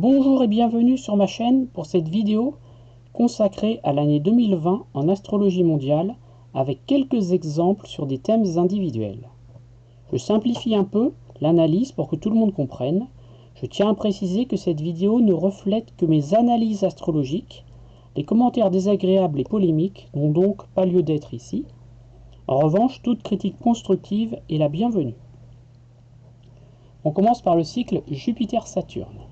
Bonjour et bienvenue sur ma chaîne pour cette vidéo consacrée à l'année 2020 en astrologie mondiale avec quelques exemples sur des thèmes individuels. Je simplifie un peu l'analyse pour que tout le monde comprenne. Je tiens à préciser que cette vidéo ne reflète que mes analyses astrologiques. Les commentaires désagréables et polémiques n'ont donc pas lieu d'être ici. En revanche, toute critique constructive est la bienvenue. On commence par le cycle Jupiter-Saturne.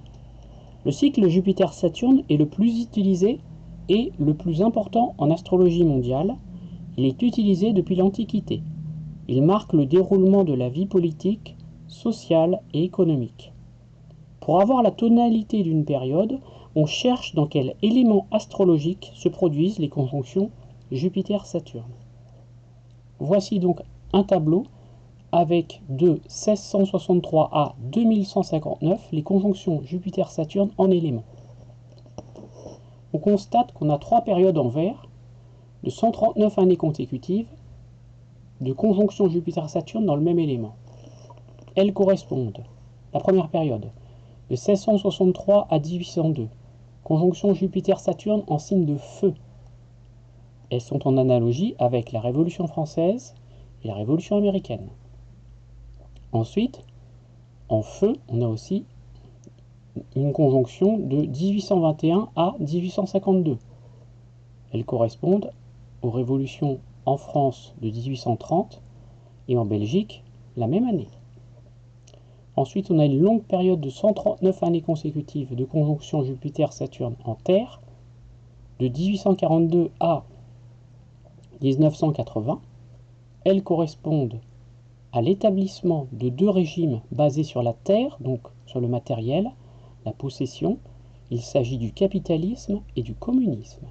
Le cycle Jupiter-Saturne est le plus utilisé et le plus important en astrologie mondiale. Il est utilisé depuis l'Antiquité. Il marque le déroulement de la vie politique, sociale et économique. Pour avoir la tonalité d'une période, on cherche dans quel élément astrologique se produisent les conjonctions Jupiter-Saturne. Voici donc un tableau avec de 1663 à 2159 les conjonctions Jupiter-Saturne en éléments. On constate qu'on a trois périodes en vert, de 139 années consécutives, de conjonction Jupiter-Saturne dans le même élément. Elles correspondent, la première période, de 1663 à 1802, conjonction Jupiter-Saturne en signe de feu. Elles sont en analogie avec la Révolution française et la Révolution américaine. Ensuite, en feu, on a aussi une conjonction de 1821 à 1852. Elles correspondent aux révolutions en France de 1830 et en Belgique la même année. Ensuite, on a une longue période de 139 années consécutives de conjonction Jupiter-Saturne en Terre, de 1842 à 1980. Elles correspondent à l'établissement de deux régimes basés sur la Terre, donc sur le matériel, la possession. Il s'agit du capitalisme et du communisme.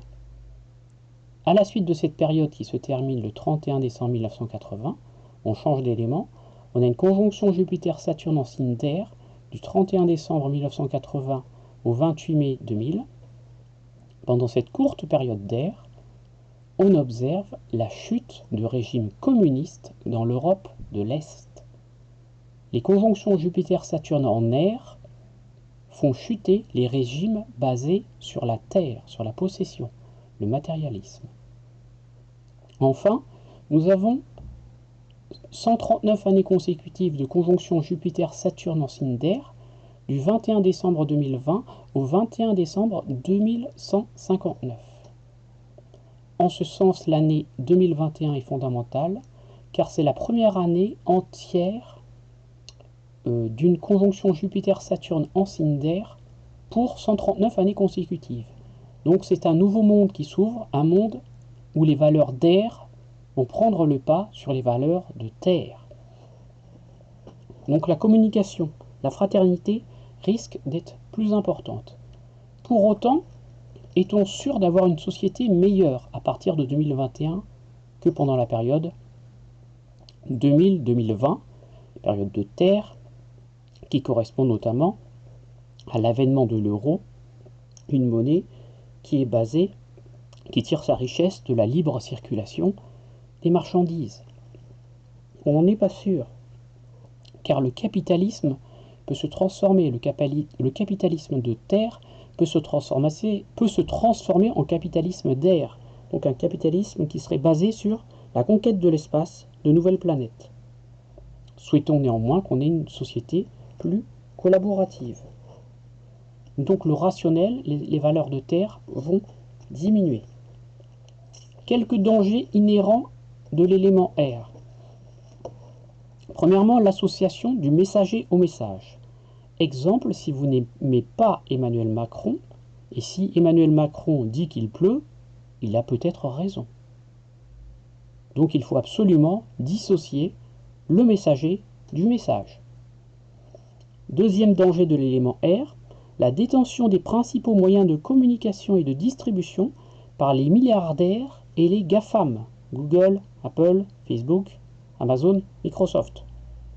À la suite de cette période qui se termine le 31 décembre 1980, on change d'élément. On a une conjonction Jupiter-Saturne en signe d'air du 31 décembre 1980 au 28 mai 2000. Pendant cette courte période d'air, on observe la chute de régimes communistes dans l'Europe de l'Est. Les conjonctions Jupiter-Saturne en air font chuter les régimes basés sur la terre, sur la possession, le matérialisme. Enfin, nous avons 139 années consécutives de conjonction Jupiter-Saturne en signe d'air du 21 décembre 2020 au 21 décembre 2159. En ce sens, l'année 2021 est fondamentale, car c'est la première année entière d'une conjonction Jupiter-Saturne en signe d'air pour 139 années consécutives. Donc c'est un nouveau monde qui s'ouvre, un monde où les valeurs d'air vont prendre le pas sur les valeurs de terre. Donc la communication, la fraternité risque d'être plus importante. Pour autant, est-on sûr d'avoir une société meilleure à partir de 2021 que pendant la période 2000-2020, période de terre, qui correspond notamment à l'avènement de l'euro, une monnaie qui est basée, qui tire sa richesse de la libre circulation des marchandises. On n'en est pas sûr, car le capitalisme peut se transformer, le capitalisme de terre peut se transformer en capitalisme d'air, donc un capitalisme qui serait basé sur la conquête de l'espace, de nouvelles planètes. Souhaitons néanmoins qu'on ait une société plus collaborative. Donc le rationnel, les valeurs de terre vont diminuer. Quelques dangers inhérents de l'élément air. Premièrement, l'association du messager au message. Exemple, si vous n'aimez pas Emmanuel Macron, et si Emmanuel Macron dit qu'il pleut, il a peut-être raison. Donc il faut absolument dissocier le messager du message. Deuxième danger de l'élément air, la détention des principaux moyens de communication et de distribution par les milliardaires et les GAFAM, Google, Apple, Facebook, Amazon, Microsoft,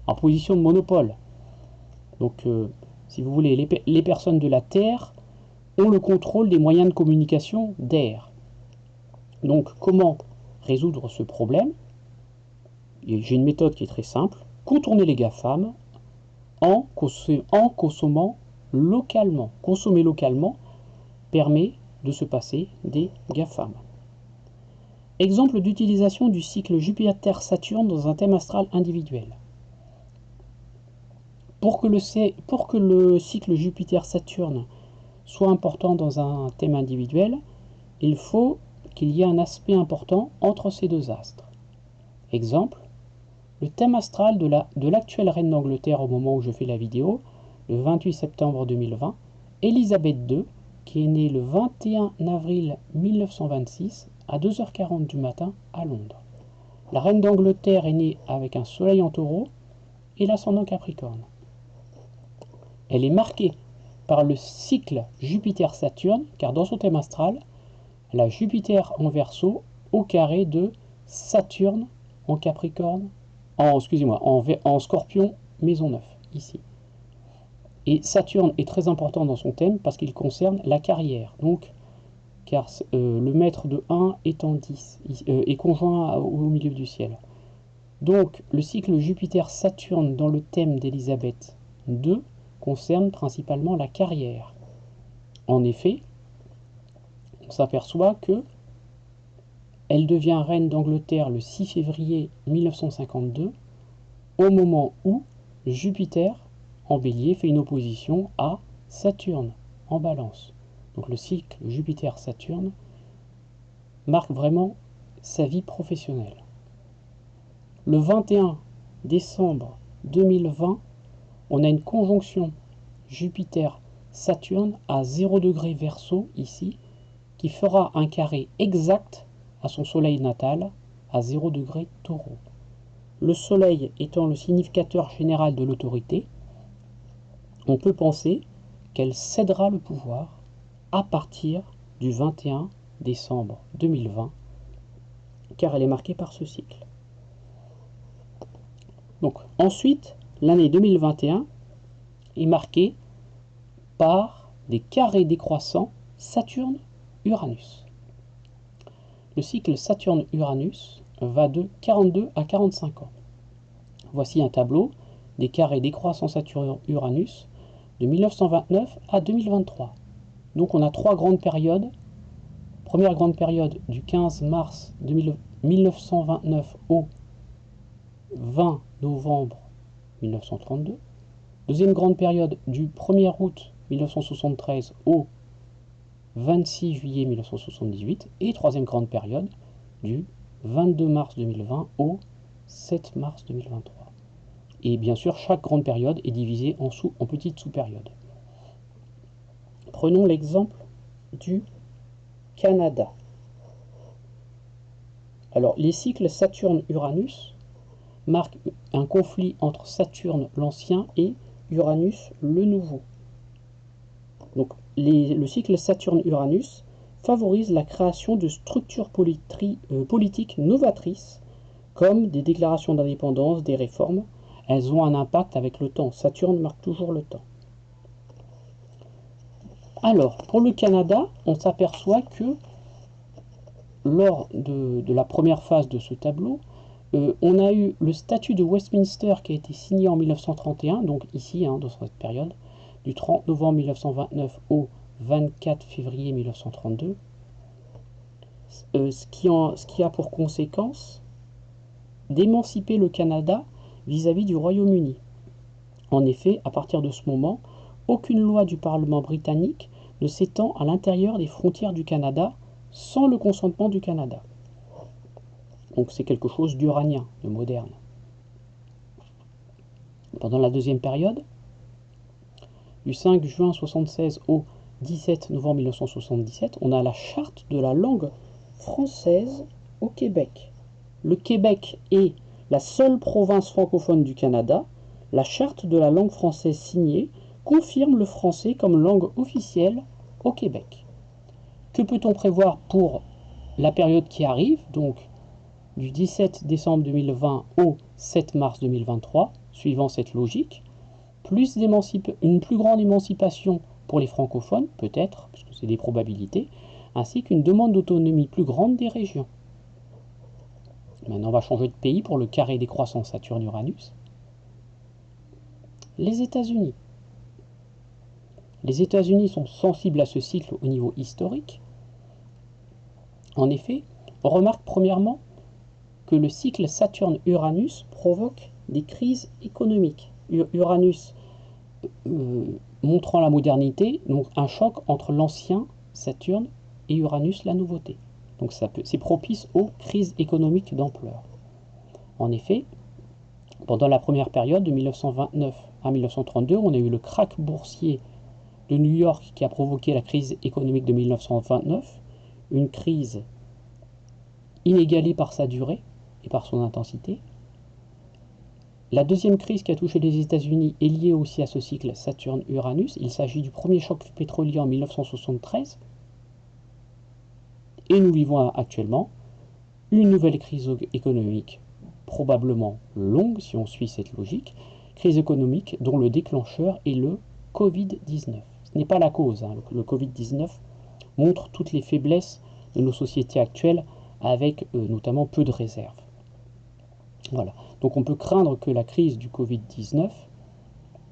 en position de monopole. Donc, si vous voulez, les personnes de la Terre ont le contrôle des moyens de communication d'air. Donc, comment résoudre ce problème? J'ai une méthode qui est très simple. Contourner les GAFAM en consommant localement, consommer localement, permet de se passer des GAFAM. Exemple d'utilisation du cycle Jupiter-Saturne dans un thème astral individuel. Pour que le cycle Jupiter-Saturne soit important dans un thème individuel, il faut qu'il y ait un aspect important entre ces deux astres. Exemple, le thème astral de l'actuelle reine d'Angleterre au moment où je fais la vidéo, le 28 septembre 2020, Elisabeth II, qui est née le 21 avril 1926 à 2h40 du matin à Londres. La reine d'Angleterre est née avec un soleil en taureau et l'ascendant Capricorne. Elle est marquée par le cycle Jupiter-Saturne, car dans son thème astral, elle a Jupiter en Verseau au carré de Saturne en Capricorne, en Scorpion, maison 9, ici. Et Saturne est très important dans son thème parce qu'il concerne la carrière. Donc, car le maître de 1 est en 10, est conjoint au milieu du ciel. Donc, le cycle Jupiter-Saturne dans le thème d'Elisabeth II concerne principalement la carrière. En effet, on s'aperçoit que elle devient reine d'Angleterre le 6 février 1952, au moment où Jupiter en Bélier fait une opposition à Saturne en Balance. Donc le cycle Jupiter-Saturne marque vraiment sa vie professionnelle. Le 21 décembre 2020, on a une conjonction Jupiter-Saturne à 0 degré Verseau ici, qui fera un carré exact à son soleil natal à 0 degré Taureau. Le soleil étant le significateur général de l'autorité, on peut penser qu'elle cédera le pouvoir à partir du 21 décembre 2020, car elle est marquée par ce cycle. Donc ensuite, l'année 2021 est marquée par des carrés décroissants Saturne-Uranus. Le cycle Saturne-Uranus va de 42 à 45 ans. Voici un tableau des carrés décroissants Saturne-Uranus de 1929 à 2023. Donc on a 3 grandes périodes. Première grande période du 15 mars 1929 au 20 novembre 1932. Deuxième grande période du 1er août 1973 au 26 juillet 1978. Et troisième grande période du 22 mars 2020 au 7 mars 2023. Et bien sûr, chaque grande période est divisée en petites sous-périodes. Prenons l'exemple du Canada. Alors, les cycles Saturne-Uranus marquent un conflit entre Saturne l'ancien et Uranus le nouveau. Donc, le cycle Saturne-Uranus favorise la création de structures politiques novatrices, comme des déclarations d'indépendance, des réformes. Elles ont un impact avec le temps. Saturne marque toujours le temps. Alors, pour le Canada, on s'aperçoit que lors de la première phase de ce tableau, on a eu le statut de Westminster qui a été signé en 1931, donc ici, dans cette période, du 30 novembre 1929 au 24 février 1932, ce qui a pour conséquence d'émanciper le Canada vis-à-vis du Royaume-Uni. En effet, à partir de ce moment, aucune loi du Parlement britannique ne s'étend à l'intérieur des frontières du Canada sans le consentement du Canada. Donc c'est quelque chose d'uranien, de moderne. Pendant la deuxième période, du 5 juin 1976 au 17 novembre 1977, on a la charte de la langue française au Québec. Le Québec est la seule province francophone du Canada. La charte de la langue française signée confirme le français comme langue officielle au Québec. Que peut-on prévoir pour la période qui arrive, donc du 17 décembre 2020 au 7 mars 2023, suivant cette logique? Une plus grande émancipation pour les francophones, peut-être, parce que c'est des probabilités, ainsi qu'une demande d'autonomie plus grande des régions. Maintenant, on va changer de pays pour le carré décroissant Saturne-Uranus. Les États-Unis. Les États-Unis sont sensibles à ce cycle au niveau historique. En effet, on remarque premièrement que le cycle Saturne-Uranus provoque des crises économiques. Uranus montrant la modernité, donc un choc entre l'ancien Saturne et Uranus, la nouveauté. Donc c'est propice aux crises économiques d'ampleur. En effet, pendant la première période de 1929 à 1932, on a eu le krach boursier de New York qui a provoqué la crise économique de 1929, une crise inégalée par sa durée et par son intensité. La deuxième crise qui a touché les États-Unis est liée aussi à ce cycle Saturne-Uranus. Il s'agit du premier choc pétrolier en 1973. Et nous vivons actuellement une nouvelle crise économique, probablement longue si on suit cette logique, crise économique dont le déclencheur est le Covid-19. Ce n'est pas la cause, hein. Le Covid-19 montre toutes les faiblesses de nos sociétés actuelles avec notamment peu de réserves. Voilà. Donc on peut craindre que la crise du Covid-19,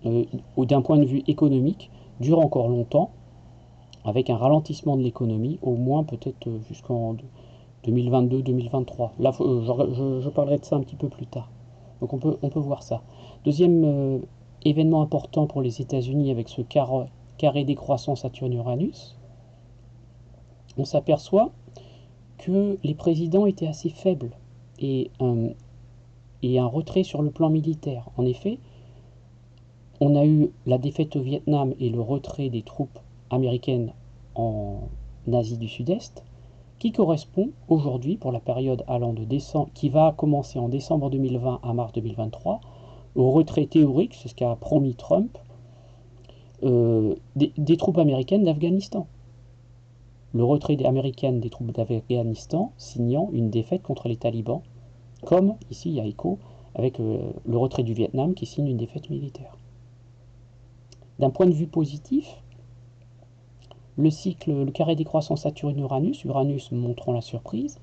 d'un point de vue économique, dure encore longtemps, avec un ralentissement de l'économie, au moins peut-être jusqu'en 2022-2023. Là, je parlerai de ça un petit peu plus tard. Donc on peut voir ça. Deuxième événement important pour les États-Unis avec ce carré décroissant Saturne-Uranus, on s'aperçoit que les présidents étaient assez faibles et un retrait sur le plan militaire. En effet, on a eu la défaite au Vietnam et le retrait des troupes américaines en Asie du Sud-Est, qui correspond aujourd'hui, pour la période allant de décembre, qui va commencer en décembre 2020 à mars 2023, au retrait théorique, c'est ce qu'a promis Trump, des troupes américaines d'Afghanistan. Le retrait américain des troupes d'Afghanistan signant une défaite contre les talibans, comme ici il y a écho avec le retrait du Vietnam qui signe une défaite militaire. D'un point de vue positif, le carré décroissant Saturne-Uranus, Uranus montrant la surprise,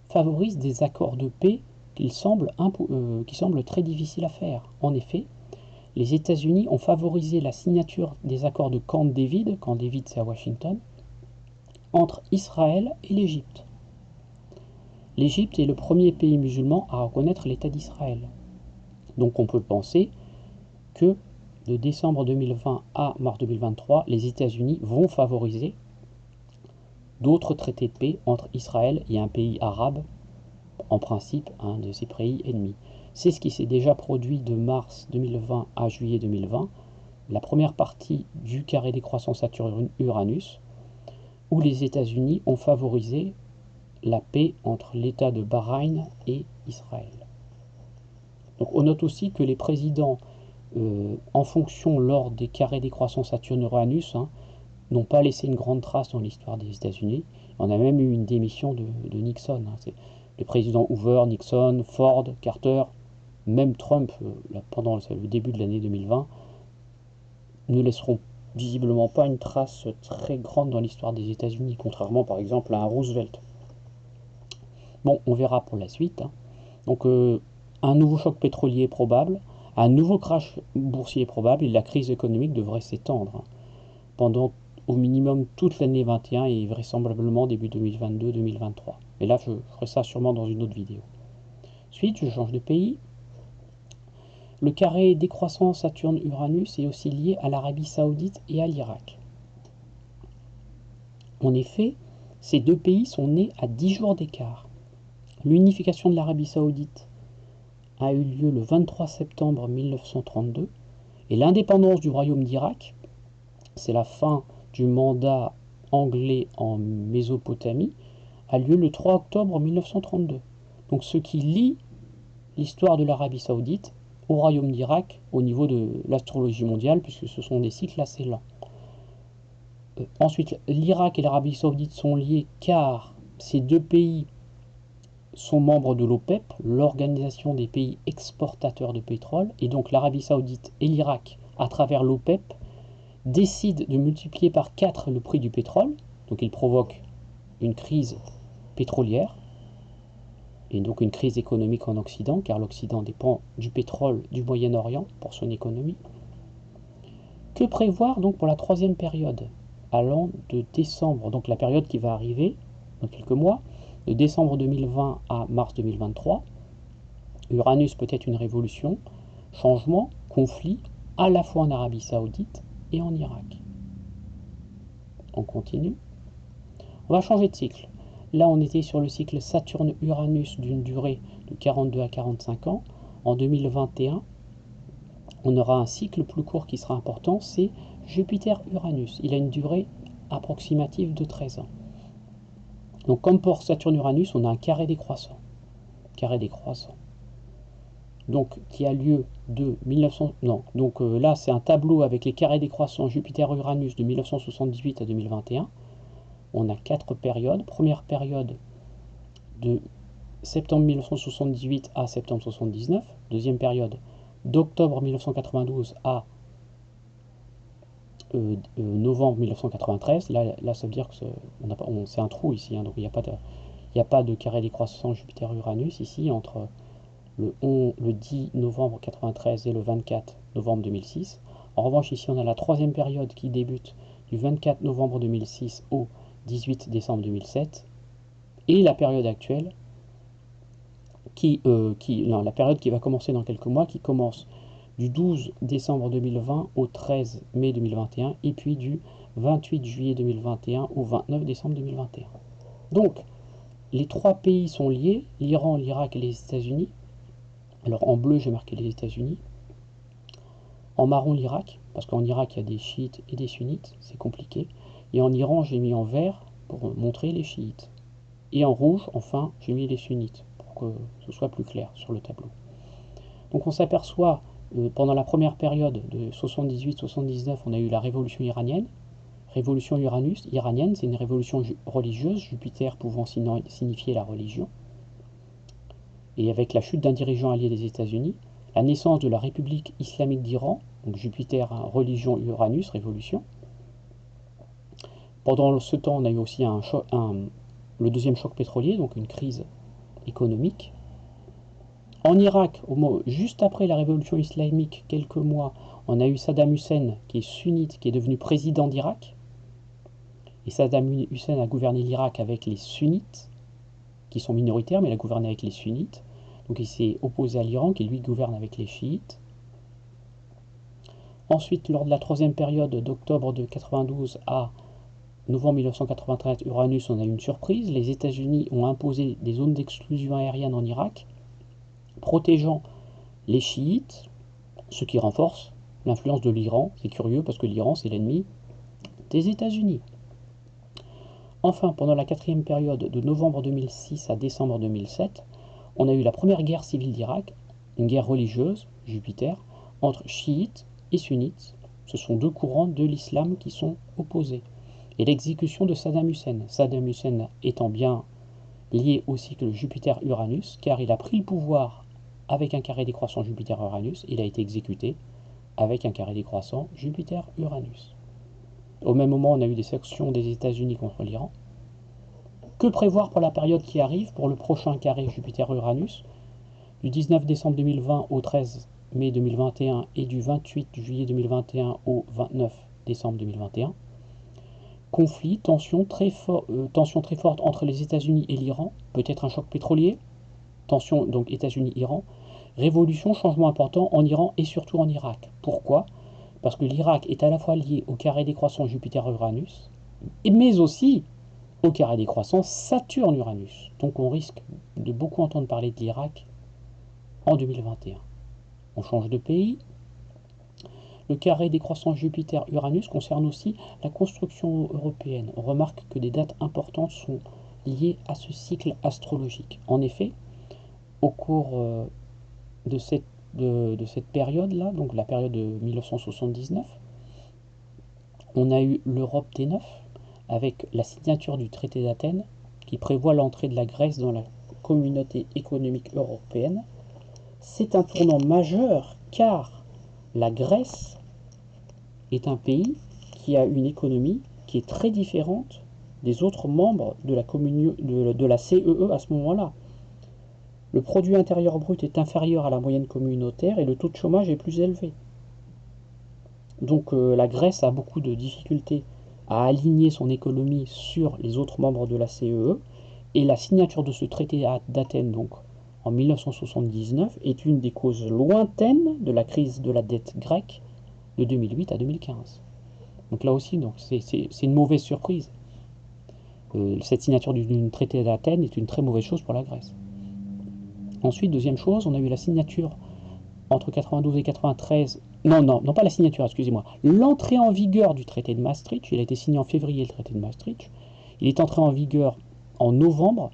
favorise des accords de paix qui semblent très difficiles à faire. En effet, les États-Unis ont favorisé la signature des accords de Camp David c'est à Washington, entre Israël et l'Égypte. L'Égypte est le premier pays musulman à reconnaître l'État d'Israël. Donc on peut penser que de décembre 2020 à mars 2023, les États-Unis vont favoriser d'autres traités de paix entre Israël et un pays arabe, en principe un de ses pays ennemis. C'est ce qui s'est déjà produit de mars 2020 à juillet 2020, la première partie du carré décroissant Saturne-Uranus, où les États-Unis ont favorisé la paix entre l'État de Bahreïn et Israël. Donc on note aussi que les présidents en fonction lors des carrés décroissants Saturne-Uranus n'ont pas laissé une grande trace dans l'histoire des États-Unis. On a même eu une démission de Nixon. Les présidents Hoover, Nixon, Ford, Carter, même Trump, pendant le début de l'année 2020, ne laisseront visiblement pas une trace très grande dans l'histoire des États-Unis, contrairement par exemple à un Roosevelt. Bon, on verra pour la suite. Donc un nouveau choc pétrolier est probable, un nouveau crash boursier est probable et la crise économique devrait s'étendre pendant au minimum toute l'année 2021 et vraisemblablement début 2022-2023. Et là, je ferai ça sûrement dans une autre vidéo. Ensuite, je change de pays. Le carré décroissant Saturne-Uranus est aussi lié à l'Arabie Saoudite et à l'Irak. En effet, ces deux pays sont nés à 10 jours d'écart. L'unification de l'Arabie Saoudite a eu lieu le 23 septembre 1932 et l'indépendance du royaume d'Irak, c'est la fin du mandat anglais en Mésopotamie, a lieu le 3 octobre 1932. Donc ce qui lie l'histoire de l'Arabie Saoudite au royaume d'Irak au niveau de l'astrologie mondiale, puisque ce sont des cycles assez lents. Ensuite, l'Irak et l'Arabie Saoudite sont liés car ces deux pays sont membres de l'OPEP, l'organisation des pays exportateurs de pétrole, et donc l'Arabie Saoudite et l'Irak, à travers l'OPEP, décident de multiplier par 4 le prix du pétrole, donc ils provoquent une crise pétrolière, et donc une crise économique en Occident, car l'Occident dépend du pétrole du Moyen-Orient pour son économie. Que prévoir donc pour la troisième période, allant de décembre, donc la période qui va arriver dans quelques mois, de décembre 2020 à mars 2023. Uranus peut être une révolution, changement, conflit, à la fois en Arabie Saoudite et en Irak. On continue. On va changer de cycle. Là, on était sur le cycle Saturne-Uranus d'une durée de 42 à 45 ans. En 2021, on aura un cycle plus court qui sera important, c'est Jupiter-Uranus. Il a une durée approximative de 13 ans. Donc comme pour Saturne-Uranus, on a un carré décroissant. Carré décroissant. Donc qui a lieu de 1900... Non, donc là c'est un tableau avec les carrés décroissants Jupiter-Uranus de 1978 à 2021. On a 4 périodes. Première période de septembre 1978 à septembre 1979. Deuxième période d'octobre 1992 à novembre 1993. Là, ça veut dire que c'est un trou ici, hein, donc il n'y a pas de carré décroissant Jupiter-Uranus ici entre le 10 novembre 1993 et le 24 novembre 2006. En revanche, ici, on a la troisième période qui débute du 24 novembre 2006 au 18 décembre 2007. Et la période actuelle, la période qui va commencer dans quelques mois, qui commence du 12 décembre 2020 au 13 mai 2021, et puis du 28 juillet 2021 au 29 décembre 2021. Donc, les trois pays sont liés, l'Iran, l'Irak et les États-Unis. Alors, en bleu, j'ai marqué les États-Unis. En marron, l'Irak, parce qu'en Irak, il y a des chiites et des sunnites, c'est compliqué. Et en Iran, j'ai mis en vert pour montrer les chiites. Et en rouge, enfin, j'ai mis les sunnites, pour que ce soit plus clair sur le tableau. Donc, on s'aperçoit, pendant la première période de 78-79, on a eu la révolution iranienne. Révolution Uranus, iranienne, c'est une révolution religieuse, Jupiter pouvant signifier la religion. Et avec la chute d'un dirigeant allié des États-Unis, la naissance de la République islamique d'Iran, donc Jupiter, religion, Uranus, révolution. Pendant ce temps, on a eu aussi le deuxième choc pétrolier, donc une crise économique. En Irak, juste après la révolution islamique, quelques mois, on a eu Saddam Hussein, qui est sunnite, qui est devenu président d'Irak. Et Saddam Hussein a gouverné l'Irak avec les sunnites, qui sont minoritaires, mais il a gouverné avec les sunnites. Donc il s'est opposé à l'Iran, qui lui gouverne avec les chiites. Ensuite, lors de la troisième période d'octobre de 92 à novembre 1993, Uranus, on a eu une surprise. Les États-Unis ont imposé des zones d'exclusion aérienne en Irak, protégeant les chiites, ce qui renforce l'influence de l'Iran. C'est curieux parce que l'Iran, c'est l'ennemi des États-Unis. Enfin, pendant la quatrième période de novembre 2006 à décembre 2007, on a eu la première guerre civile d'Irak, une guerre religieuse, Jupiter, entre chiites et sunnites. Ce sont deux courants de l'islam qui sont opposés. Et l'exécution de Saddam Hussein. Saddam Hussein étant bien lié au cycle Jupiter-Uranus, car il a pris le pouvoir avec un carré décroissant Jupiter-Uranus, il a été exécuté avec un carré décroissant Jupiter-Uranus. Au même moment, on a eu des sanctions des États-Unis contre l'Iran. Que prévoir pour la période qui arrive, pour le prochain carré Jupiter-Uranus, du 19 décembre 2020 au 13 mai 2021 et du 28 juillet 2021 au 29 décembre 2021. Conflit, tension très forte entre les États-Unis et l'Iran, peut-être un choc pétrolier, tension donc États-Unis-Iran, révolution, changement important en Iran et surtout en Irak. Pourquoi? Parce que l'Irak est à la fois lié au carré décroissant Jupiter-Uranus, mais aussi au carré décroissant Saturne-Uranus. Donc on risque de beaucoup entendre parler de l'Irak en 2021. On change de pays. Le carré décroissant Jupiter-Uranus concerne aussi la construction européenne. On remarque que des dates importantes sont liées à ce cycle astrologique. En effet, au cours de cette période-là, donc la période de 1979, on a eu l'Europe des Neuf, avec la signature du traité d'Athènes, qui prévoit l'entrée de la Grèce dans la communauté économique européenne. C'est un tournant majeur, car la Grèce est un pays qui a une économie qui est très différente des autres membres de la CEE à ce moment-là. Le produit intérieur brut est inférieur à la moyenne communautaire et le taux de chômage est plus élevé. Donc la Grèce a beaucoup de difficultés à aligner son économie sur les autres membres de la CEE, et la signature de ce traité d'Athènes, donc en 1979, est une des causes lointaines de la crise de la dette grecque de 2008 à 2015. Donc là aussi, c'est une mauvaise surprise. Cette signature du traité d'Athènes est une très mauvaise chose pour la Grèce. Ensuite, deuxième chose, on a eu la signature entre 92 et 93. Non, pas la signature, excusez-moi. L'entrée en vigueur du traité de Maastricht. Il a été signé en février, le traité de Maastricht. Il est entré en vigueur en novembre.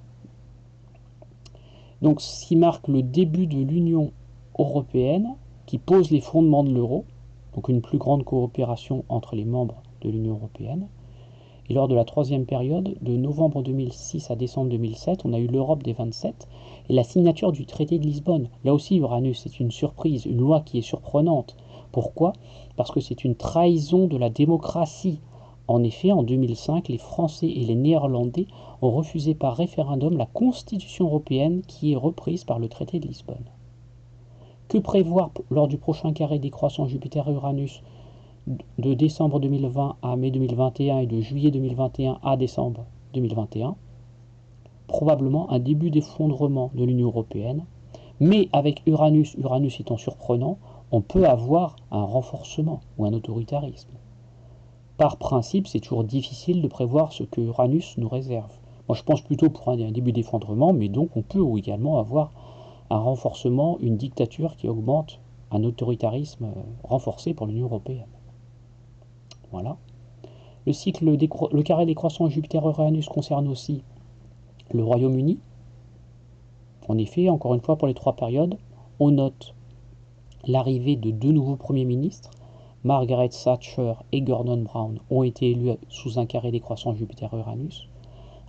Donc, ce qui marque le début de l'Union européenne, qui pose les fondements de l'euro. Donc, une plus grande coopération entre les membres de l'Union européenne. Et lors de la troisième période, de novembre 2006 à décembre 2007, on a eu l'Europe des 27 et la signature du traité de Lisbonne. Là aussi, Uranus, c'est une surprise, une loi qui est surprenante. Pourquoi? Parce que c'est une trahison de la démocratie. En effet, en 2005, les Français et les Néerlandais ont refusé par référendum la Constitution européenne qui est reprise par le traité de Lisbonne. Que prévoir lors du prochain carré décroissant Jupiter-Uranus de décembre 2020 à mai 2021 et de juillet 2021 à décembre 2021? Probablement un début d'effondrement de l'Union européenne, mais avec Uranus étant surprenant, on peut avoir un renforcement ou un autoritarisme. Par principe, c'est toujours difficile de prévoir ce que Uranus nous réserve. Moi, je pense plutôt pour un début d'effondrement, mais donc on peut également avoir un renforcement, une dictature qui augmente, un autoritarisme renforcé pour l'Union européenne. Voilà. Le carré décroissant Jupiter-Uranus concerne aussi le Royaume-Uni. En effet, encore une fois, pour les trois périodes, on note l'arrivée de deux nouveaux premiers ministres. Margaret Thatcher et Gordon Brown ont été élus sous un carré décroissant Jupiter-Uranus,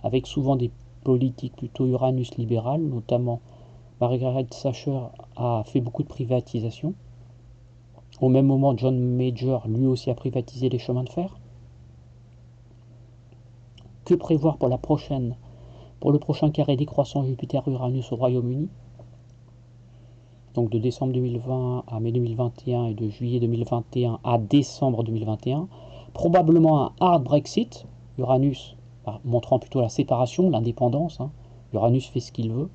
avec souvent des politiques plutôt Uranus libérales, notamment Margaret Thatcher a fait beaucoup de privatisation. Au même moment, John Major, lui aussi, a privatisé les chemins de fer. Que prévoir pour le prochain carré décroissant Jupiter-Uranus au Royaume-Uni? Donc de décembre 2020 à mai 2021 et de juillet 2021 à décembre 2021. Probablement un hard Brexit. Uranus montrant plutôt la séparation, l'indépendance. Uranus fait ce qu'il veut,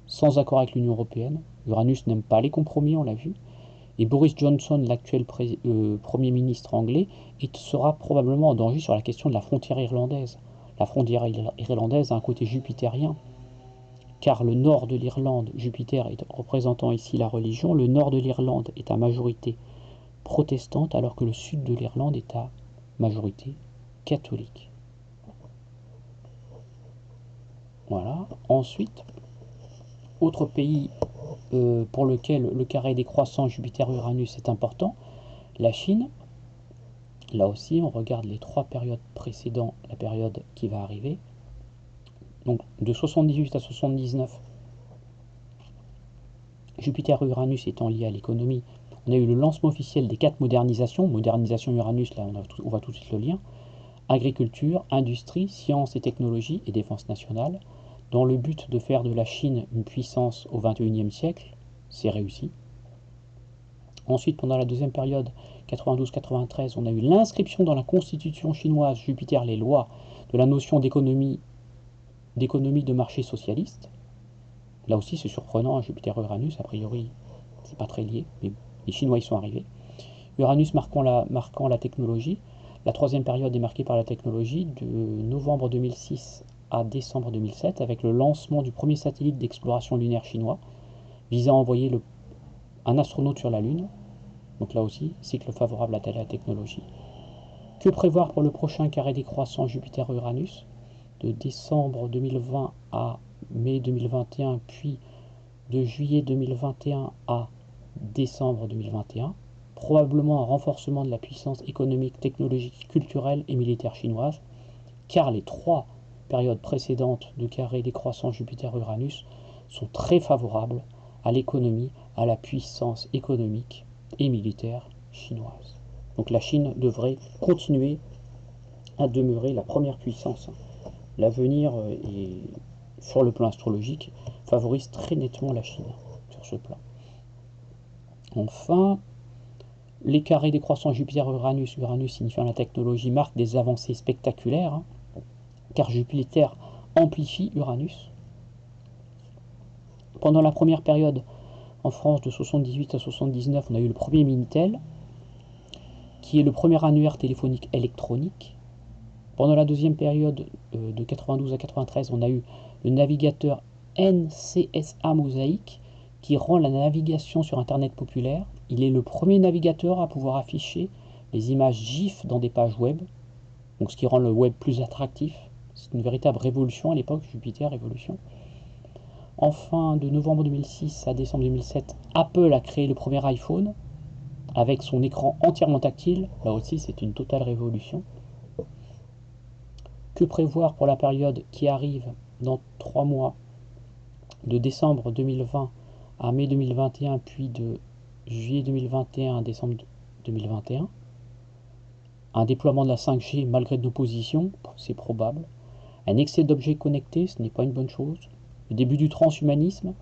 sans accord avec l'Union européenne. Uranus n'aime pas les compromis, on l'a vu. Et Boris Johnson, l'actuel Premier ministre anglais, sera probablement en danger sur la question de la frontière irlandaise. La frontière irlandaise a un côté jupitérien, car le nord de l'Irlande, Jupiter représentant ici la religion, le nord de l'Irlande est à majorité protestante, alors que le sud de l'Irlande est à majorité catholique. Voilà. Ensuite, autre pays pour lequel le carré décroissant Jupiter-Uranus est important, la Chine. Là aussi, on regarde les trois périodes précédant la période qui va arriver. Donc de 78 à 79, Jupiter-Uranus étant lié à l'économie, on a eu le lancement officiel des 4 modernisations. Modernisation Uranus, là on voit tout de suite le lien. Agriculture, industrie, sciences et technologies et défense nationale, dans le but de faire de la Chine une puissance au XXIe siècle. C'est réussi. Ensuite, pendant la deuxième période, 92-93, on a eu l'inscription dans la constitution chinoise Jupiter les lois de la notion d'économie de marché socialiste. Là aussi, c'est surprenant, Jupiter-Uranus, a priori, c'est pas très lié, mais les Chinois y sont arrivés. Uranus marquant la technologie. La troisième période est marquée par la technologie de novembre 2006 à décembre 2007, avec le lancement du premier satellite d'exploration lunaire chinois, visant à envoyer un astronaute sur la Lune. Donc là aussi, cycle favorable à la technologie. Que prévoir pour le prochain carré décroissant Jupiter-Uranus, de décembre 2020 à mai 2021, puis de juillet 2021 à décembre 2021. Probablement un renforcement de la puissance économique, technologique, culturelle et militaire chinoise, car les trois périodes précédentes de carré décroissant Jupiter-Uranus sont très favorables à l'économie, à la puissance économique et militaire chinoise. Donc la Chine devrait continuer à demeurer la première puissance. L'avenir, sur le plan astrologique, favorise très nettement la Chine sur ce plan. Enfin, Les carrés décroissants Jupiter-Uranus, Uranus signifiant la technologie, marquent des avancées spectaculaires, hein, car Jupiter amplifie Uranus. Pendant la première période, en France, de 78 à 79, on a eu le premier Minitel, qui est le premier annuaire téléphonique électronique. Pendant la deuxième période, de 92 à 93, on a eu le navigateur NCSA Mosaic, qui rend la navigation sur Internet populaire. Il est le premier navigateur à pouvoir afficher les images GIF dans des pages web, donc ce qui rend le web plus attractif. C'est une véritable révolution à l'époque, Jupiter Révolution. Enfin, de novembre 2006 à décembre 2007, Apple a créé le premier iPhone, avec son écran entièrement tactile. Là aussi, c'est une totale révolution. Que prévoir pour la période qui arrive dans 3 mois, de décembre 2020 à mai 2021, puis de juillet 2021 à décembre 2021? Un déploiement de la 5G malgré nos positions, c'est probable. Un excès d'objets connectés, ce n'est pas une bonne chose. Le début du transhumanisme.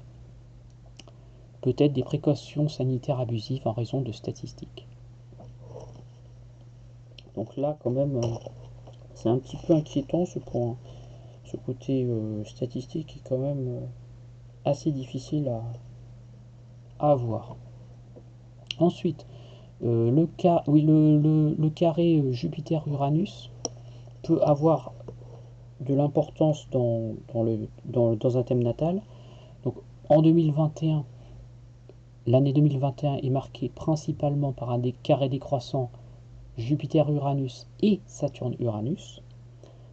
Peut-être des précautions sanitaires abusives en raison de statistiques. Donc là, quand même, c'est un petit peu inquiétant ce point. Ce côté statistique est quand même assez difficile à avoir. Ensuite, le carré Jupiter-Uranus peut avoir de l'importance dans un thème natal. Donc, en 2021, l'année 2021 est marquée principalement par un des carrés décroissants Jupiter-Uranus et Saturne-Uranus.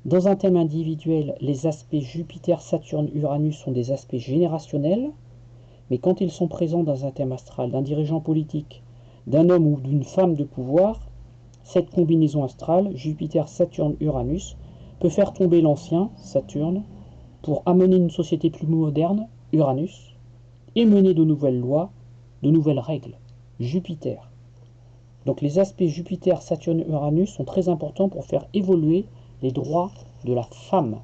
Dans un thème individuel, les aspects Jupiter-Saturne-Uranus sont des aspects générationnels, mais quand ils sont présents dans un thème astral d'un dirigeant politique, d'un homme ou d'une femme de pouvoir, cette combinaison astrale, Jupiter-Saturne-Uranus, peut faire tomber l'ancien, Saturne, pour amener une société plus moderne, Uranus, et mener de nouvelles lois, de nouvelles règles, Jupiter. Donc les aspects Jupiter-Saturne-Uranus sont très importants pour faire évoluer les droits de la femme.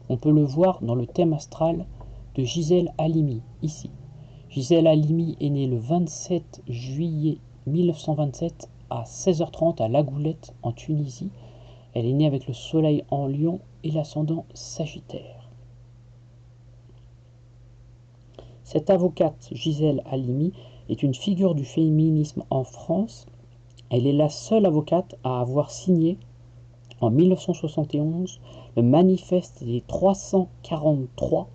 On peut le voir dans le thème astral de Gisèle Halimi, ici. Gisèle Halimi est née le 27 juillet 1927 à 16h30 à La Goulette, en Tunisie. Elle est née avec le soleil en Lion et l'ascendant Sagittaire. Cette avocate, Gisèle Halimi, est une figure du féminisme en France. Elle est la seule avocate à avoir signé en 1971 le manifeste des 343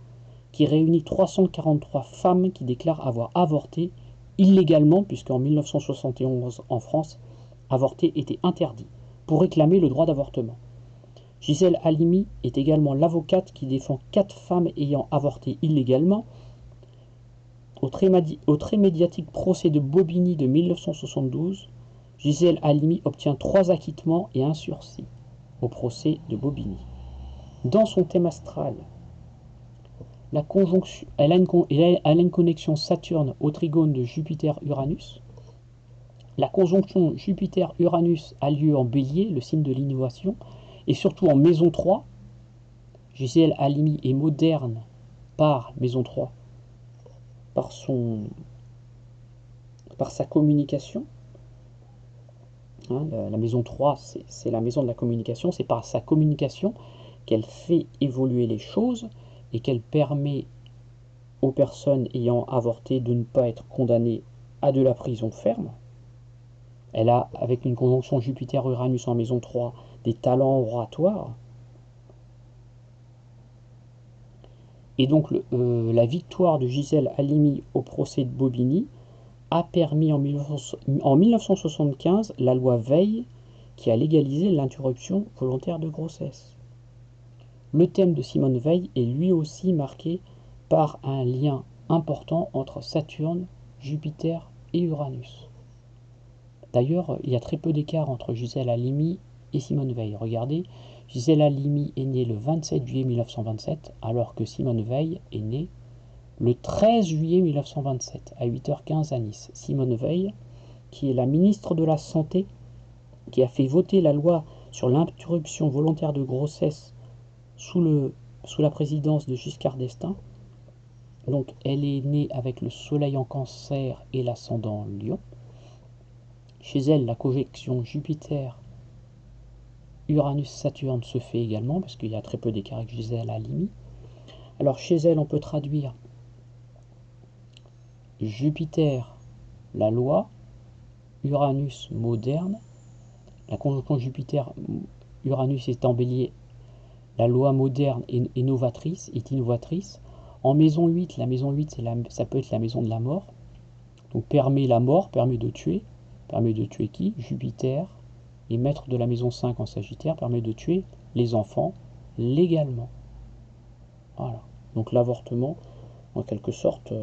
qui réunit 343 femmes qui déclarent avoir avorté illégalement, puisqu'en 1971 en France, avorter était interdit, pour réclamer le droit d'avortement. Gisèle Halimi est également l'avocate qui défend 4 femmes ayant avorté illégalement. Au très médiatique procès de Bobigny de 1972, Gisèle Halimi obtient 3 acquittements et 1 sursis au procès de Bobigny. Dans son thème astral, elle a une connexion Saturne au trigone de Jupiter-Uranus. La conjonction Jupiter-Uranus a lieu en Bélier, le signe de l'innovation, et surtout en maison 3. Gisèle Halimi est moderne par maison 3, par sa communication. Hein, la maison 3, c'est la maison de la communication. C'est par sa communication qu'elle fait évoluer les choses et qu'elle permet aux personnes ayant avorté de ne pas être condamnées à de la prison ferme. Elle a, avec une conjonction Jupiter-Uranus en maison 3, des talents oratoires. Et donc la victoire de Gisèle Halimi au procès de Bobigny a permis en 1975 la loi Veil qui a légalisé l'interruption volontaire de grossesse. Le thème de Simone Veil est lui aussi marqué par un lien important entre Saturne, Jupiter et Uranus. D'ailleurs, il y a très peu d'écart entre Gisèle Halimi et Simone Veil. Regardez, Gisèle Halimi est née le 27 juillet 1927, alors que Simone Veil est née le 13 juillet 1927, à 8h15 à Nice. Simone Veil, qui est la ministre de la Santé, qui a fait voter la loi sur l'interruption volontaire de grossesse sous la présidence de Giscard d'Estaing. Donc elle est née avec le soleil en Cancer et l'ascendant Lion. Chez elle, la conjonction Jupiter-Uranus-Saturne se fait également, parce qu'il y a très peu d'écart avec Gisèle à Limi. Alors chez elle, on peut traduire Jupiter, la loi, Uranus, moderne. La conjonction Jupiter-Uranus est en Bélier. La loi moderne est innovatrice. En maison 8, la maison 8, ça peut être la maison de la mort. Donc permet la mort, permet de tuer. Permet de tuer qui? Jupiter. Et maître de la maison 5 en Sagittaire permet de tuer les enfants légalement. Voilà. Donc l'avortement, en quelque sorte,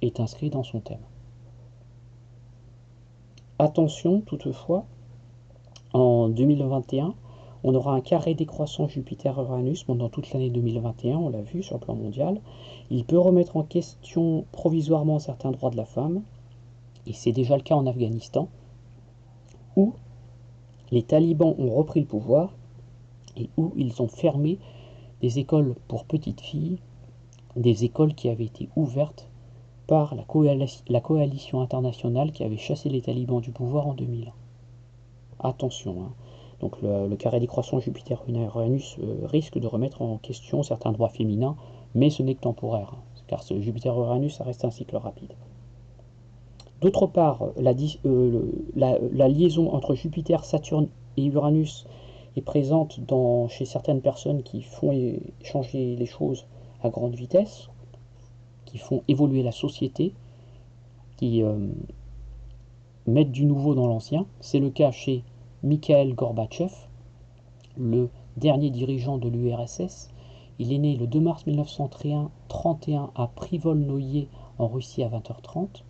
est inscrit dans son thème. Attention, toutefois, en 2021, on aura un carré décroissant Jupiter-Uranus pendant toute l'année 2021, on l'a vu sur le plan mondial. Il peut remettre en question provisoirement certains droits de la femme, et c'est déjà le cas en Afghanistan, où les talibans ont repris le pouvoir et où ils ont fermé des écoles pour petites filles, des écoles qui avaient été ouvertes par la coalition internationale qui avait chassé les talibans du pouvoir en 2001. Attention, hein. Donc le carré décroissant Jupiter-Uranus risque de remettre en question certains droits féminins, mais ce n'est que temporaire, hein, car ce Jupiter-Uranus, ça reste un cycle rapide. D'autre part, la liaison entre Jupiter, Saturne et Uranus est présente chez certaines personnes qui font changer les choses à grande vitesse, qui font évoluer la société, qui mettent du nouveau dans l'ancien. C'est le cas chez Mikhail Gorbatchev, le dernier dirigeant de l'URSS. Il est né le 2 mars 1931 à Privolnoye en Russie à 20h30.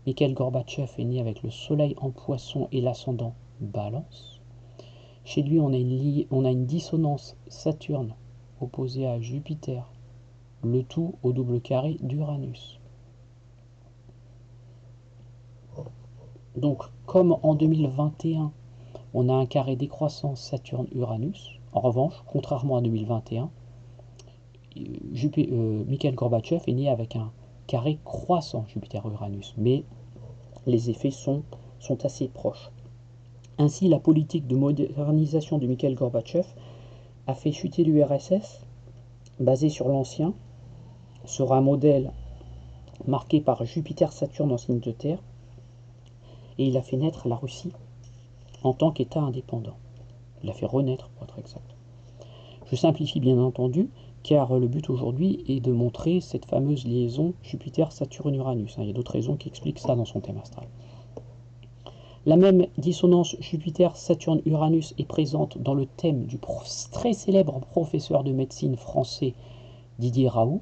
Mikhail Gorbatchev est né avec le soleil en poisson et l'ascendant balance. Chez lui, on a une dissonance Saturne opposée à Jupiter, le tout au double carré d'Uranus. Donc, comme en 2021, on a un carré décroissant Saturne-Uranus, en revanche, contrairement à 2021, Mikhail Gorbatchev est né avec un carré croissant Jupiter-Uranus, mais les effets sont assez proches. Ainsi, la politique de modernisation de Mikhail Gorbatchev a fait chuter l'URSS, basée sur l'ancien, sera un modèle marqué par Jupiter-Saturne en signe de terre, et il a fait naître la Russie en tant qu'État indépendant. Il l'a fait renaître, pour être exact. Je simplifie bien entendu, car le but aujourd'hui est de montrer cette fameuse liaison Jupiter-Saturne-Uranus. Il y a d'autres raisons qui expliquent ça dans son thème astral. La même dissonance Jupiter-Saturne-Uranus est présente dans le thème du très célèbre professeur de médecine français Didier Raoult.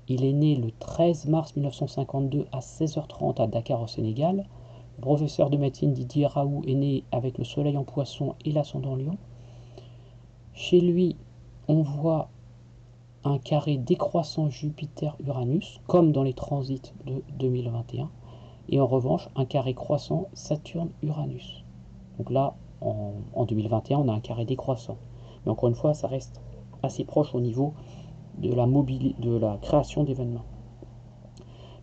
Il est né le 13 mars 1952 à 16h30 à Dakar au Sénégal. Le professeur de médecine Didier Raoult est né avec le soleil en poisson et l'ascendant lion. Chez lui, on voit un carré décroissant Jupiter-Uranus, comme dans les transits de 2021. Et en revanche, un carré croissant Saturne-Uranus. Donc là, en 2021, on a un carré décroissant. Mais encore une fois, ça reste assez proche au niveau de la création d'événements.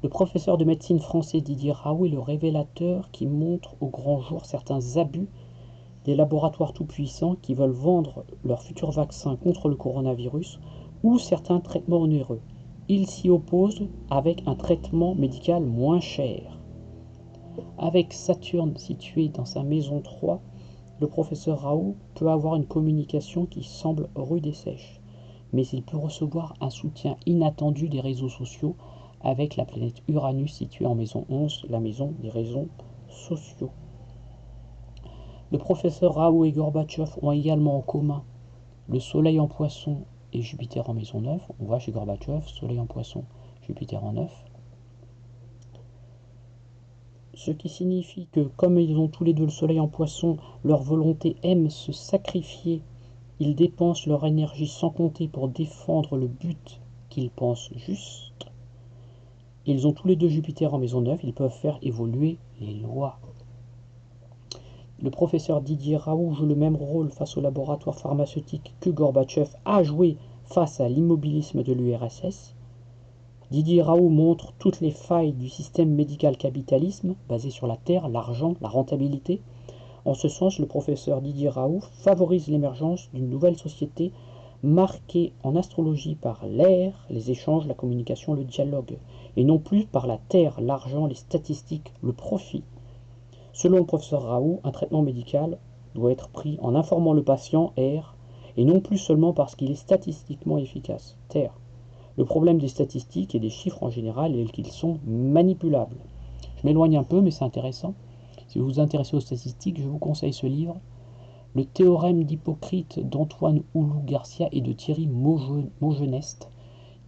Le professeur de médecine français Didier Raoult est le révélateur qui montre au grand jour certains abus des laboratoires tout-puissants qui veulent vendre leurs futurs vaccins contre le coronavirus ou certains traitements onéreux. Il s'y oppose avec un traitement médical moins cher. Avec Saturne situé dans sa maison 3, le professeur Raoult peut avoir une communication qui semble rude et sèche, mais il peut recevoir un soutien inattendu des réseaux sociaux avec la planète Uranus située en maison 11, la maison des réseaux sociaux. Le professeur Raoult et Gorbatchev ont également en commun le soleil en poisson et Jupiter en maison 9. On voit chez Gorbatchev, soleil en poisson, Jupiter en 9. Ce qui signifie que, comme ils ont tous les deux le soleil en poisson, leur volonté aime se sacrifier. Ils dépensent leur énergie sans compter pour défendre le but qu'ils pensent juste. Ils ont tous les deux Jupiter en maison 9, ils peuvent faire évoluer les lois. Le professeur Didier Raoult joue le même rôle face au laboratoire pharmaceutique que Gorbatchev a joué face à l'immobilisme de l'URSS. Didier Raoult montre toutes les failles du système médical capitalisme basé sur la terre, l'argent, la rentabilité. En ce sens, le professeur Didier Raoult favorise l'émergence d'une nouvelle société marquée en astrologie par l'air, les échanges, la communication, le dialogue, et non plus par la terre, l'argent, les statistiques, le profit. Selon le professeur Raoult, un traitement médical doit être pris en informant le patient, air, et non plus seulement parce qu'il est statistiquement efficace, terre. Le problème des statistiques et des chiffres en général est qu'ils sont manipulables. Je m'éloigne un peu, mais c'est intéressant. Si vous vous intéressez aux statistiques, je vous conseille ce livre. Le théorème d'Hippocrite d'Antoine Oulou-Garcia et de Thierry Maugenest.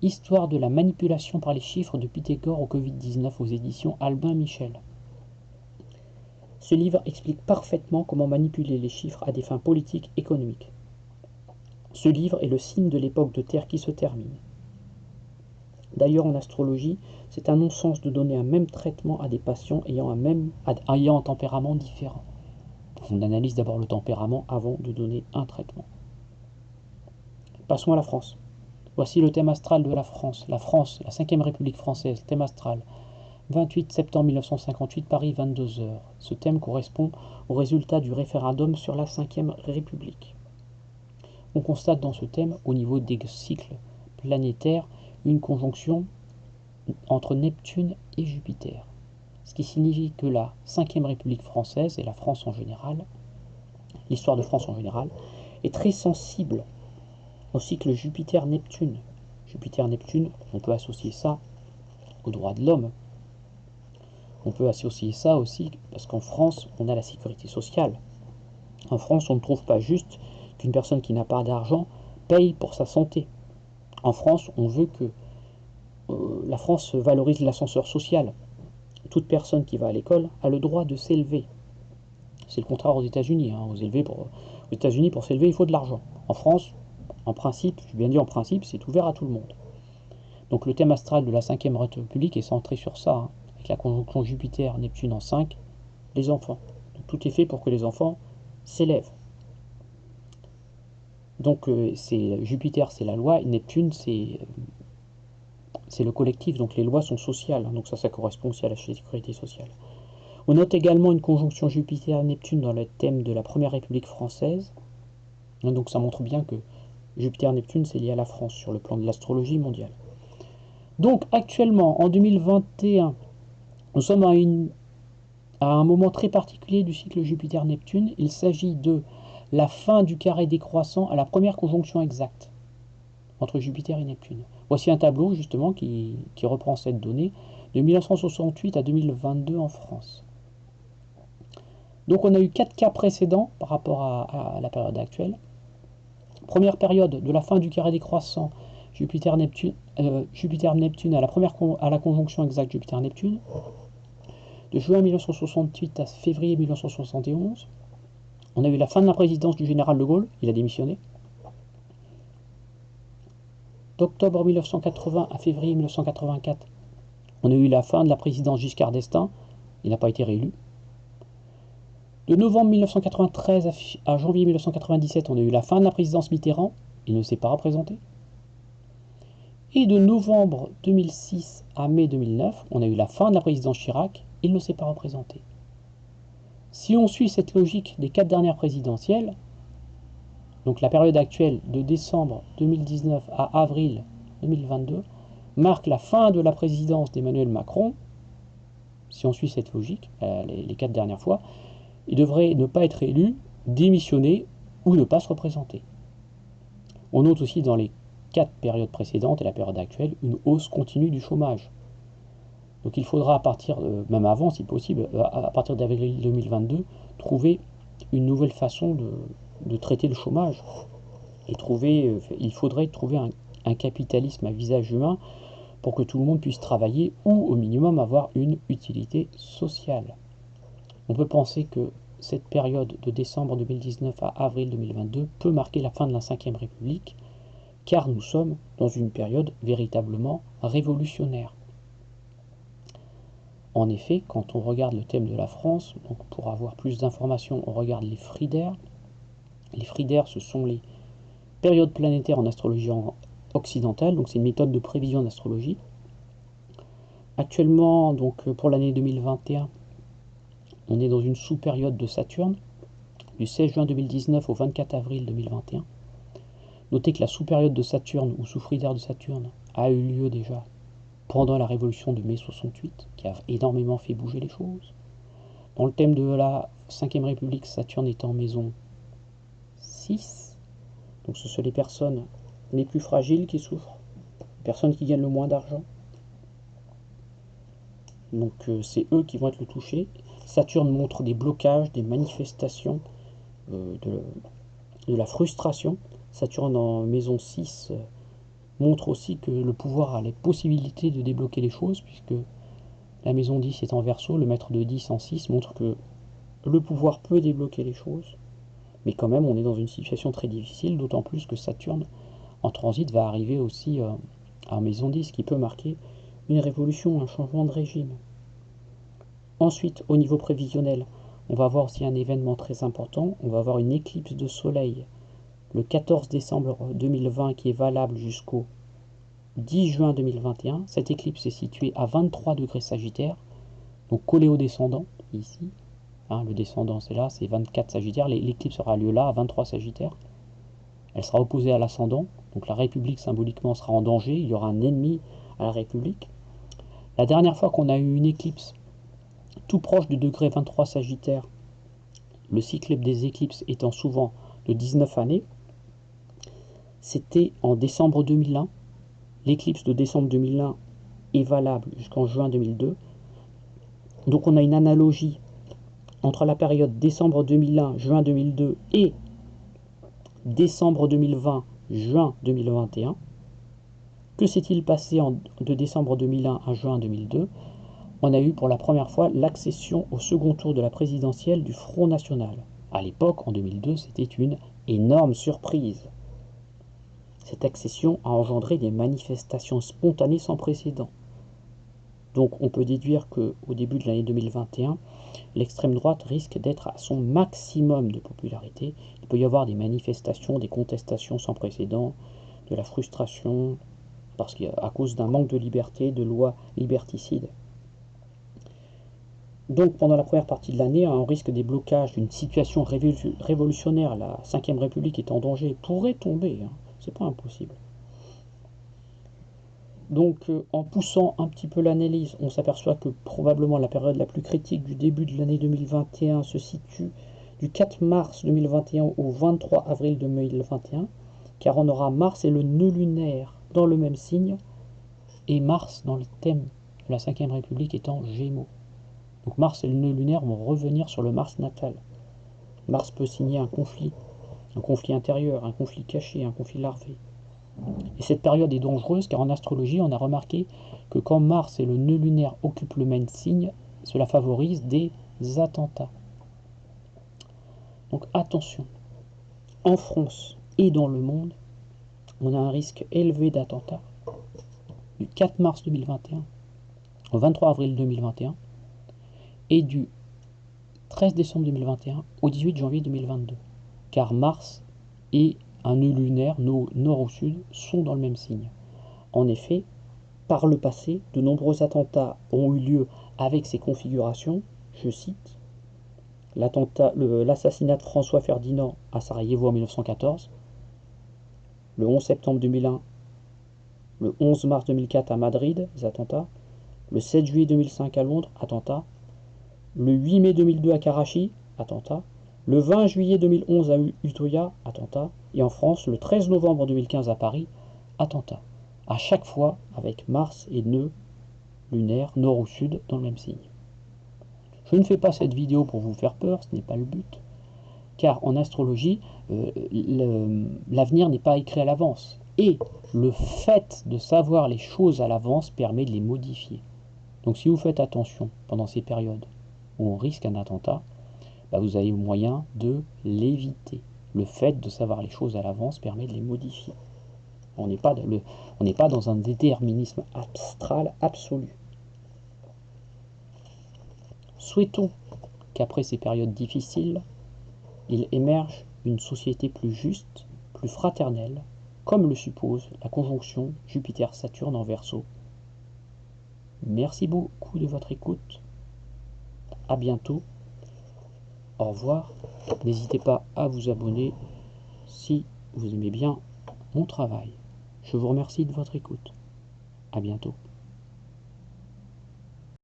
Histoire de la manipulation par les chiffres de Pythagore au Covid-19 aux éditions Albin Michel. Ce livre explique parfaitement comment manipuler les chiffres à des fins politiques économiques. Ce livre est le signe de l'époque de Terre qui se termine. D'ailleurs, en astrologie, c'est un non-sens de donner un même traitement à des patients ayant un tempérament différent. On analyse d'abord le tempérament avant de donner un traitement. Passons à la France. Voici le thème astral de la France, la 5e République française, thème astral. 28 septembre 1958, Paris, 22h. Ce thème correspond au résultat du référendum sur la 5e République. On constate dans ce thème, au niveau des cycles planétaires, une conjonction entre Neptune et Jupiter. Ce qui signifie que la 5e République française, et la France en général, l'histoire de France en général, est très sensible au cycle Jupiter-Neptune. Jupiter-Neptune, on peut associer ça aux droits de l'homme. On peut associer ça aussi parce qu'en France, on a la sécurité sociale. En France, on ne trouve pas juste qu'une personne qui n'a pas d'argent paye pour sa santé. En France, on veut que la France valorise l'ascenseur social. Toute personne qui va à l'école a le droit de s'élever. C'est le contraire aux États-Unis. Aux États-Unis, pour s'élever, il faut de l'argent. En France, en principe, je bien dit en principe, c'est ouvert à tout le monde. Donc le thème astral de la 5e République est centré sur ça, avec la conjonction Jupiter-Neptune en 5, les enfants. Donc, tout est fait pour que les enfants s'élèvent. Donc Jupiter, c'est la loi, et Neptune, c'est le collectif, donc les lois sont sociales. Donc ça correspond aussi à la sécurité sociale. On note également une conjonction Jupiter-Neptune dans le thème de la Première République française. Donc ça montre bien que Jupiter-Neptune, c'est lié à la France sur le plan de l'astrologie mondiale. Donc actuellement, en 2021, nous sommes à un moment très particulier du cycle Jupiter-Neptune. Il s'agit de la fin du carré décroissant à la première conjonction exacte entre Jupiter et Neptune. Voici un tableau justement qui reprend cette donnée de 1968 à 2022 en France. Donc on a eu 4 cas précédents par rapport à la période actuelle. Première période de la fin du carré décroissant Jupiter-Neptune à la conjonction exacte Jupiter-Neptune, de juin 1968 à février 1971. On a eu la fin de la présidence du général de Gaulle, il a démissionné. D'octobre 1980 à février 1984, on a eu la fin de la présidence Giscard d'Estaing, il n'a pas été réélu. De novembre 1993 à janvier 1997, on a eu la fin de la présidence Mitterrand, il ne s'est pas représenté. Et de novembre 2006 à mai 2009, on a eu la fin de la présidence Chirac, il ne s'est pas représenté. Si on suit cette logique des 4 dernières présidentielles, donc la période actuelle de décembre 2019 à avril 2022, marque la fin de la présidence d'Emmanuel Macron. Si on suit cette logique, les 4 dernières fois, il devrait ne pas être élu, démissionner ou ne pas se représenter. On note aussi dans les 4 périodes précédentes et la période actuelle une hausse continue du chômage. Donc il faudra à partir, même avant si possible, à partir d'avril 2022, trouver une nouvelle façon de traiter le chômage. Et il faudrait trouver un capitalisme à visage humain pour que tout le monde puisse travailler ou au minimum avoir une utilité sociale. On peut penser que cette période de décembre 2019 à avril 2022 peut marquer la fin de la 5e République, car nous sommes dans une période véritablement révolutionnaire. En effet, quand on regarde le thème de la France, donc pour avoir plus d'informations, on regarde les fridaires. Les fridaires, ce sont les périodes planétaires en astrologie occidentale, donc c'est une méthode de prévision d'astrologie. Actuellement, donc pour l'année 2021, on est dans une sous-période de Saturne, du 16 juin 2019 au 24 avril 2021. Notez que la sous-période de Saturne, ou sous-fridaire de Saturne, a eu lieu déjà pendant la révolution de mai 68, qui a énormément fait bouger les choses. Dans le thème de la 5ème République, Saturne est en maison 6. Donc ce sont les personnes les plus fragiles qui souffrent, les personnes qui gagnent le moins d'argent. Donc c'est eux qui vont être le touché. Saturne montre des blocages, des manifestations, de la frustration. Saturne en maison 6 montre aussi que le pouvoir a les possibilités de débloquer les choses, puisque la maison 10 est en Verseau, le maître de 10 en 6 montre que le pouvoir peut débloquer les choses. Mais quand même, on est dans une situation très difficile, d'autant plus que Saturne en transit va arriver aussi en maison 10, qui peut marquer une révolution, un changement de régime. Ensuite, au niveau prévisionnel, on va avoir aussi un événement très important. On va avoir une éclipse de soleil le 14 décembre 2020 qui est valable jusqu'au 10 juin 2021. Cette éclipse est située à 23 degrés Sagittaire, donc collée au descendant, ici. Le descendant c'est là, c'est 24 Sagittaire. L'éclipse aura lieu là, à 23 Sagittaire. Elle sera opposée à l'ascendant, donc la République symboliquement sera en danger, il y aura un ennemi à la République. La dernière fois qu'on a eu une éclipse tout proche du degré 23 Sagittaire, le cycle des éclipses étant souvent de 19 années, c'était en décembre 2001. L'éclipse de décembre 2001 est valable jusqu'en juin 2002. Donc on a une analogie entre la période décembre 2001, juin 2002 et décembre 2020, juin 2021. Que s'est-il passé de décembre 2001 à juin 2002? On a eu pour la première fois l'accession au second tour de la présidentielle du Front National. À l'époque, en 2002, c'était une énorme surprise. Cette accession a engendré des manifestations spontanées sans précédent. Donc on peut déduire qu'au début de l'année 2021, l'extrême droite risque d'être à son maximum de popularité. Il peut y avoir des manifestations, des contestations sans précédent, de la frustration, parce qu'à cause d'un manque de liberté, de lois liberticides. Donc pendant la première partie de l'année, on risque des blocages d'une situation révolutionnaire. La 5ème République est en danger, pourrait tomber, c'est pas impossible. Donc en poussant un petit peu l'analyse, on s'aperçoit que probablement la période la plus critique du début de l'année 2021 se situe du 4 mars 2021 au 23 avril 2021, car on aura Mars et le nœud lunaire dans le même signe, et Mars dans le thème de la 5ème République étant Gémeaux. Donc Mars et le nœud lunaire vont revenir sur le Mars natal. Mars peut signer un conflit intérieur, un conflit caché, un conflit larvé. Et cette période est dangereuse car en astrologie, on a remarqué que quand Mars et le nœud lunaire occupent le même signe, cela favorise des attentats. Donc attention, en France et dans le monde, on a un risque élevé d'attentats du 4 mars 2021 au 23 avril 2021 et du 13 décembre 2021 au 18 janvier 2022, car Mars et un nœud lunaire, nord ou sud, sont dans le même signe. En effet, par le passé, de nombreux attentats ont eu lieu avec ces configurations. Je cite l'assassinat de François Ferdinand à Sarajevo en 1914, le 11 septembre 2001, le 11 mars 2004 à Madrid, les attentats, le 7 juillet 2005 à Londres, attentat, le 8 mai 2002 à Karachi, attentat, le 20 juillet 2011 à Utøya, attentat, et en France, le 13 novembre 2015 à Paris, attentat. À chaque fois avec Mars et nœud lunaire, nord ou sud, dans le même signe. Je ne fais pas cette vidéo pour vous faire peur, ce n'est pas le but, car en astrologie, l'avenir n'est pas écrit à l'avance. Et le fait de savoir les choses à l'avance permet de les modifier. Donc si vous faites attention pendant ces périodes où on risque un attentat, vous avez moyen de l'éviter. Le fait de savoir les choses à l'avance permet de les modifier. On n'est pas dans un déterminisme astral absolu. Souhaitons qu'après ces périodes difficiles, il émerge une société plus juste, plus fraternelle, comme le suppose la conjonction Jupiter-Saturne en Verseau. Merci beaucoup de votre écoute. À bientôt. Au revoir. N'hésitez pas à vous abonner si vous aimez bien mon travail. Je vous remercie de votre écoute. À bientôt.